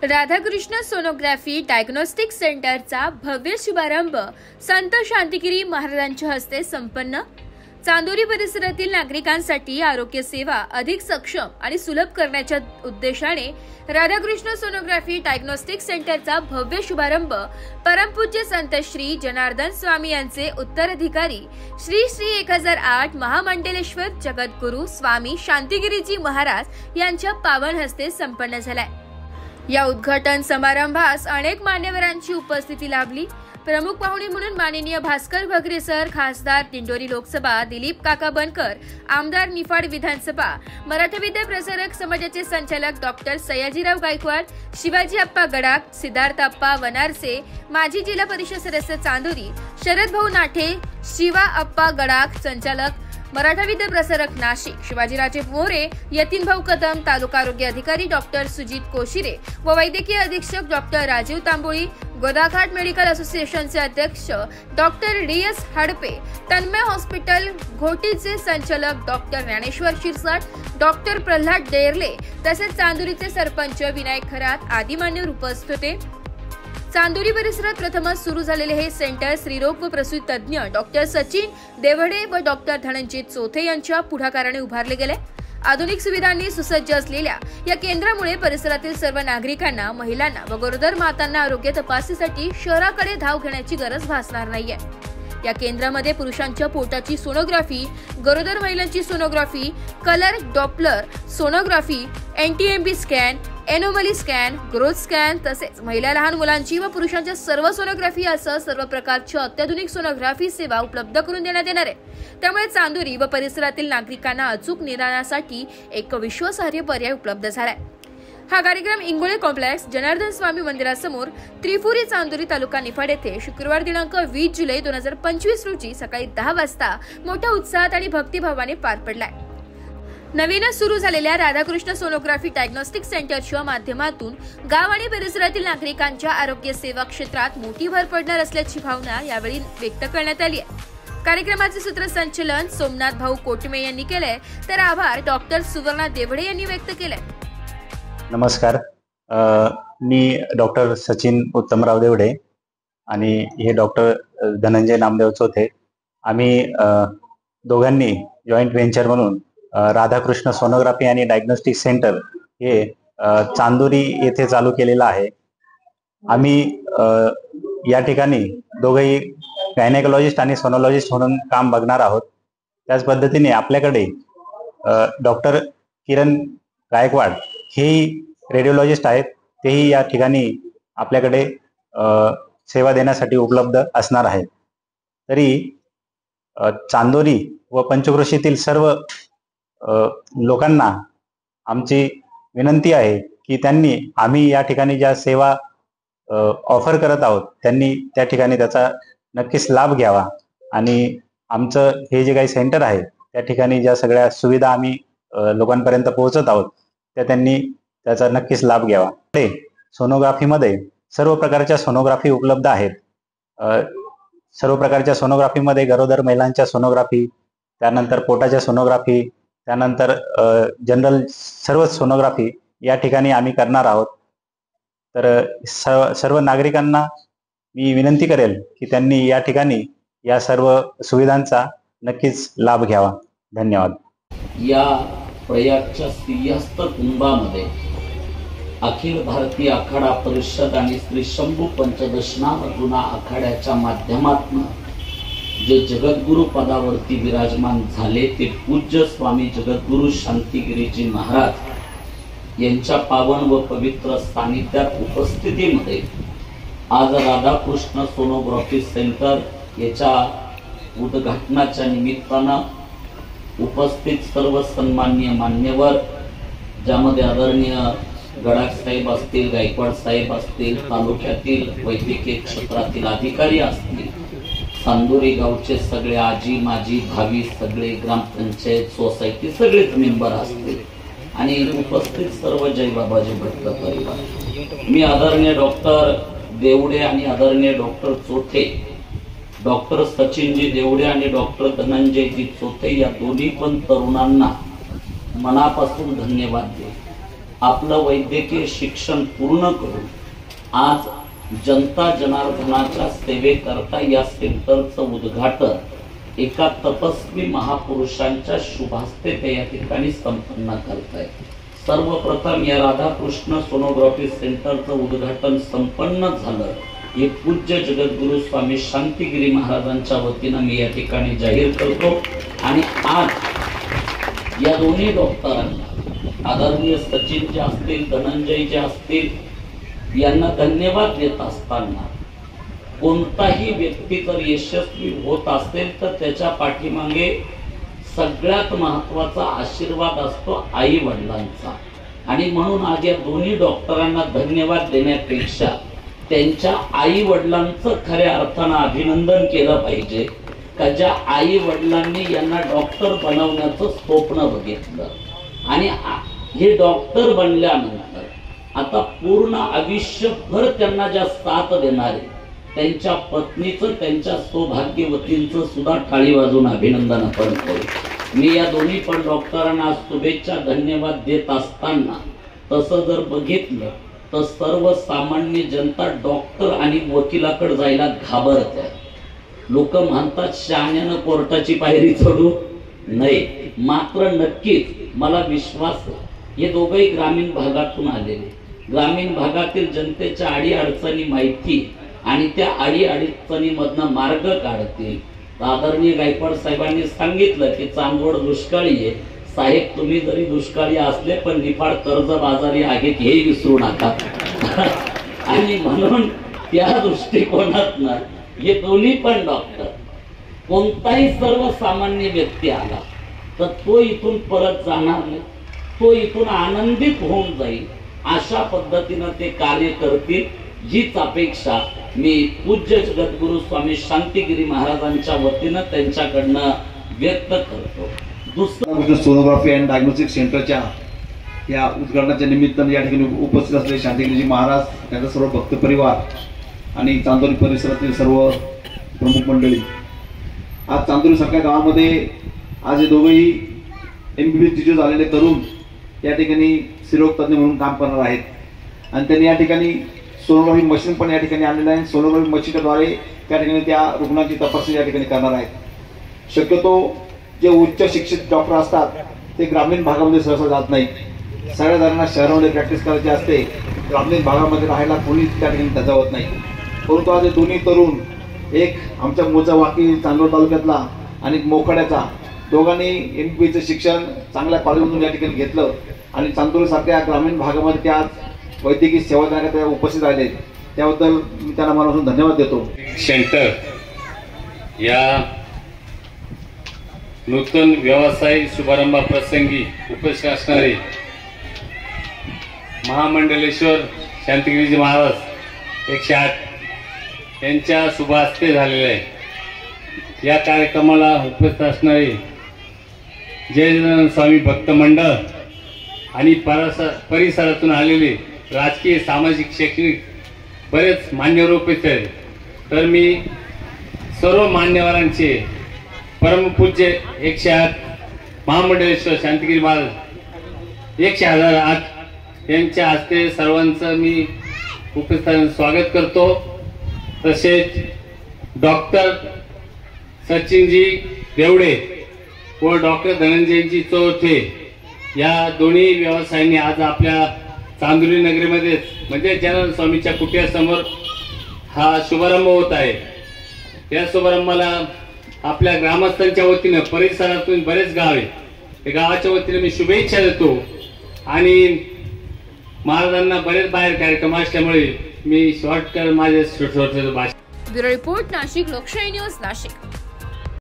Radhakrishna sonography diagnostic सेंटरचा भव्य शुभारंभ संत शांतिगिरी महाराजांच्या हस्ते संपन्न। चांदोरी परिसरातील नागरिकांसाठी आरोग्य सेवा अधिक सक्षम आणि सुलभ करण्याच्या उद्देशाने राधाकृष्ण सोनोग्राफी डायग्नोस्टिक सेंटरचा भव्य शुभारंभ परमपूज्य संत श्री जनार्दन स्वामी यांचे उत्तराधिकारी श्री 1008 महामंडलेश्वर जगद्गुरु स्वामी शांतिगिरीजी महाराज यांच्या पावन हस्ते संपन्न झालाय। या उद्घाटन समारंभास अनेक मान्यवरांची उपस्थिती लाभली। प्रमुख पाहुणे म्हणून माननीय भास्कर भगरे सर, खासदार दिंडोरी लोकसभा दिलीप काका बनकर, आमदार निफाड विधानसभा, मराठा विद्या प्रसारक समाजाचे संचालक डॉक्टर सयाजीराव गायकवाड, शिवाजी अप्पा गडाख, सिद्धार्थ अप्पा वनारसे, माजी जिल्हा परिषद सदस्य चांदोरी, शरद भाऊ नाठे, शिवा अप्पा गडाख, संचालक मराठा विद्या प्रसारक नाशिक, शिवाजीराजे मोरे, यतीन भाऊ कदम, तालुका आरोग्य अधिकारी डॉक्टर सुजित कोशिरे व वैद्यकीय अधीक्षक डॉक्टर राजीव तांबोळी, गोदाघाट मेडिकल असोसिएशनचे अध्यक्ष doctor DS Hadape, Tanmay hospital घोटीचे संचालक डॉक्टर ज्ञानेश्वर शिरसाट, डॉक्टर प्रल्हाद डेरले तसेच चांदोरीचे सरपंच विनायक खरात आदी मान्यवर उपस्थित होते। चांदोरी परिसरात प्रथमच सुरू झालेले हे सेंटर स्त्रीरोग व प्रसूती तज्ञ डॉक्टर सचिन देवडे व डॉक्टर धनंजय चोथे यांच्या पुढाकाराने उभारले गेले। आधुनिक सुविधांनी सुसज्ज असलेल्या या केंद्रामुळे परिसरातील सर्व नागरिकांना, महिलांना व गरोदर मातांना आरोग्य तपासणीसाठी शहराकडे धाव घेण्याची गरज भासणार नाहीये। या केंद्रामध्ये पुरुषांच्या पोटाची सोनोग्राफी, गरोदर महिलांची sonography, colour Doppler sonography, NTMB scan, anomaly scan, growth scan तसेच महिला, लहान मुलांची व पुरुषांच्या सर्व सोनोग्राफी असं सर्व प्रकारच्या अत्याधुनिक सोनोग्राफी सेवा उपलब्ध करून देण्यात येणार आहे। त्यामुळे चांदोरी व परिसरातील नागरिकांना अचूक निदानासाठी एक विश्वासार्ह पर्याय उपलब्ध झालाय। हा कार्यक्रम इंगोळे कॉम्प्लेक्स जनार्दन स्वामी मंदिरासमोर त्रिपुरी चांदोरी तालुका निफाड येथे शुक्रवार दिनांक 20 जुलै 2025 रोजी सकाळी 10 वाजता मोठ्या उत्साहात आणि भक्तिभावाने पार पडलाय। नवीनच सुरू झालेल्या राधाकृष्ण सोनोग्राफी डायग्नोस्टिक सेंटरच्या माध्यमातून गाव आणि परिसरातील नागरिकांच्या आरोग्य सेवा क्षेत्रात मोठी भर पडणार असल्याची भावना यावेळी व्यक्त करण्यात आली आहे। कार्यक्रमाचे सूत्रसंचालन सोमनाथ भाऊ कोटमे यांनी केले, तर आभार डॉक्टर सुवर्णा देवडे यांनी व्यक्त केले। नमस्कार, मी डॉक्टर सचिन उत्तमराव देवडे आणि हे डॉक्टर धनंजय नामदेव चोथे, आम्ही दोघांनी जॉईंट व्हेंचर म्हणून राधाकृष्ण सोनोग्राफी आणि डायग्नोस्टिक सेंटर हे चांदोरी येथे चालू केलेलं आहे। आम्ही या ठिकाणी दोघेही गायनेकोलॉजिस्ट आणि सोनोलॉजिस्ट म्हणून काम बघणार आहोत। त्याच पद्धतीने आपल्याकडे डॉक्टर किरण गायकवाड हेही रेडिओलॉजिस्ट आहेत, तेही या ठिकाणी आपल्याकडे सेवा देण्यासाठी उपलब्ध असणार आहेत। तरी चांदोरी व पंचक्रोशीतील सर्व लोकांना आमची विनंती आहे की त्यांनी आम्ही या ठिकाणी ज्या सेवा ऑफर करत आहोत त्यांनी त्या ठिकाणी त्याचा नक्कीच लाभ घ्यावा आणि आमचं हे जे काही सेंटर आहे त्या ठिकाणी ज्या सगळ्या सुविधा आम्ही लोकांपर्यंत पोहोचत आहोत त्या त्यांनी त्याचा नक्कीच लाभ घ्यावा। सोनोग्राफीमध्ये सर्व प्रकारच्या सोनोग्राफी उपलब्ध आहेत। सर्व प्रकारच्या सोनोग्राफीमध्ये गरोदर महिलांच्या सोनोग्राफी, त्यानंतर पोटाच्या सोनोग्राफी, त्यानंतर जनरल सर्व सोनोग्राफी या ठिकाणी आम्ही करणार आहोत। तर सर्व नागरिकांना मी विनंती करेल की त्यांनी या ठिकाणी या सर्व सुविधांचा नक्कीच लाभ घ्यावा। धन्यवाद। या प्रयागच्या स्त्रियास्त कुंभामध्ये अखिल भारतीय आखाडा परिषद आणि श्री शंभू पंचदशनाम जुना आखाड्याच्या माध्यमातून जे जगद्गुरु पदावरती विराजमान झाले ते पूज्य स्वामी जगद्गुरु शांतिगिरीजी महाराज यांच्या पावन व पवित्र सानिध्यात उपस्थितीमध्ये आज राधाकृष्ण सोनोग्राफी सेंटर याच्या उद्घाटनाच्या निमित्तानं उपस्थित सर्व सन्माननीय मान्यवर, ज्यामध्ये आदरणीय गडाख साहेब असतील, गायकवाड साहेब असतील, तालुक्यातील वैद्यकीय क्षेत्रातील अधिकारी असतील, चांदोरी गावचे सगळे आजी माजी भावी सगळे ग्रामपंचायत सोसायटी सगळेच मेंबर असतील आणि उपस्थित सर्व जय बाबाजी भक्त परिवार, मी आदरणीय डॉक्टर देवडे आणि आदरणीय डॉक्टर चोथे, डॉक्टर सचिनजी देवडे आणि डॉक्टर धनंजयजी चोथे या दोन्ही पण तरुणांना मनापासून धन्यवाद देतो। आपलं वैद्यकीय शिक्षण पूर्ण करून आज जनता जनार्दनाच्या सेवेकरता या सेंटरचं उद्घाटन एका तपस्वी महापुरुषांच्या शुभास्ते ते या ठिकाणी संपन्न करतायत। सर्वप्रथम या राधाकृष्ण सोनोग्राफी सेंटरचं उद्घाटन संपन्न झालं हे पूज्य जगद्गुरु स्वामी शांतिगिरी महाराजांच्या वतीनं मी या ठिकाणी जाहीर करतो। आणि आज या दोन्ही डॉक्टरांना आदरणीय सचिन जे असतील, धनंजय जे असतील यांना धन्यवाद देत असताना कोणताही व्यक्ती जर यशस्वी होत असेल तर त्याच्या पाठीमागे सगळ्यात महत्त्वाचा आशीर्वाद असतो आई वडिलांचा। आणि म्हणून आज या दोन्ही डॉक्टरांना धन्यवाद देण्यापेक्षा त्यांच्या आई वडिलांचं खऱ्या अर्थानं अभिनंदन केलं पाहिजे का ज्या आई वडिलांनी यांना डॉक्टर बनवण्याचं स्वप्न बघितलं आणि हे डॉक्टर बनल्यानंतर आता पूर्ण आयुष्यभर त्यांना ज्या साथ देणारे त्यांच्या पत्नीचं, त्यांच्या सौभाग्यवतींचं सुद्धा टाळी वाजवून अभिनंदन आपण करू। मी या दोन्ही पण डॉक्टरांना शुभेच्छा धन्यवाद देत असताना तसं जर बघितलं तर सर्वसामान्य जनता डॉक्टर आणि वकिलाकडे जायला घाबरते। लोक म्हणतात शहाण्यानं कोर्टाची पायरी चढू नये, मात्र नक्कीच मला विश्वास हे दोघेही ग्रामीण भागातून आलेले, ग्रामीण भागातील जनतेच्या अडीअडचणी माहिती आणि त्या अडीअडचणीमधनं मार्ग काढतील। आदरणीय गायकवाड साहेबांनी सांगितलं की चांदवड दुष्काळी आहे, साहेब तुम्ही जरी दुष्काळी असले पण निफाड कर्जबाजारी आहेत हे विसरू नका। आणि म्हणून त्या दृष्टिकोनातनं हे दोन्ही पण डॉक्टर कोणताही सर्वसामान्य व्यक्ती आला तर तो इथून परत जाणार नाही, तो इथून आनंदित होऊन जाईल अशा पद्धतीनं ते कार्य करतील हीच अपेक्षा मी पूज्य जगद्गुरु स्वामी शांतिगिरी महाराजांच्या वतीनं त्यांच्याकडनं व्यक्त करतो। दुसरं सोनोग्राफी अँड डायग्नोस्टिक सेंटरच्या या उद्घाटनाच्या निमित्तानं या ठिकाणी उपस्थित असलेले शांतिगिरीजी महाराज, त्यांचा सर्व भक्त परिवार आणि चांदोली परिसरातील सर्व प्रमुख मंडळी, आज चांदोली सारख्या गावामध्ये आज हे दोघेही MBBS टीचर झालेले तरुण या ठिकाणी स्त्रीरोग तज्ञ म्हणून काम करणार आहेत आणि त्यांनी या ठिकाणी सोनोग्राफी मशीन पण या ठिकाणी आणलेलं आहे। सोनोग्राफी मशीनद्वारे त्या ठिकाणी त्या रुग्णांची तपासणी या ठिकाणी करणार आहेत। शक्यतो जे उच्च शिक्षित डॉक्टर असतात ते ग्रामीण भागामध्ये सहसा जात नाही, सगळ्या जणांना शहरामध्ये प्रॅक्टिस करायची असते, ग्रामीण भागामध्ये राहायला कोणी त्या ठिकाणी धजावत नाही। परंतु आज दोन्ही तरुण, एक आमच्या मोचा वाकी चांदवड तालुक्यातला आणि मोखाड्याचा, दोघांनी MBBSचं शिक्षण चांगल्या कॉलेजमधून या ठिकाणी घेतलं आणि चांदोलीसारख्या ग्रामीण भागामध्ये त्या वैद्यकीय सेवा देण्याकरता उपस्थित राहिले, त्याबद्दल मी त्यांना मनापासून धन्यवाद देतो। सेंटर या नूतन व्यवसाय शुभारंभाप्रसंगी उपस्थित असणारे महामंडलेश्वर शांतिगिरीजी महाराज 108 यांच्या शुभ हस्ते झालेले आहे। या कार्यक्रमाला उपस्थित असणारे जय स्वामी भक्त मंडळ आणि परिसरातून आलेले राजकीय, सामाजिक, शैक्षणिक बरेच मान्यवर उपस्थित आहेत। तर मी सर्व मान्यवरांचे परमपूज्य 108 महामंडलेश्वर शांतिगिरी महाराज 108 यांच्या हस्ते सर्वांचं मी उपस्थित स्वागत करतो। तसेच डॉक्टर सचिनजी देवडे व डॉक्टर धनंजयजी चौथे या दोन्ही व्यवसायांनी आज आपल्या चांदोली नगरीमध्येच म्हणजे जनार्दन स्वामीच्या कुटियासमोर हा शुभारंभ होत आहे। या शुभारंभाला आपल्या ग्रामस्थांच्या वतीनं, परिसरातून बरेच गाव आहे, त्या गावाच्या वतीने मी शुभेच्छा देतो। आणि महाराजांना बरेच बाहेर कार्यक्रम असल्यामुळे मी शॉर्टकट माझे भाषण। ब्युरो रिपोर्ट, नाशिक लोकशाही न्यूज, नाशिक।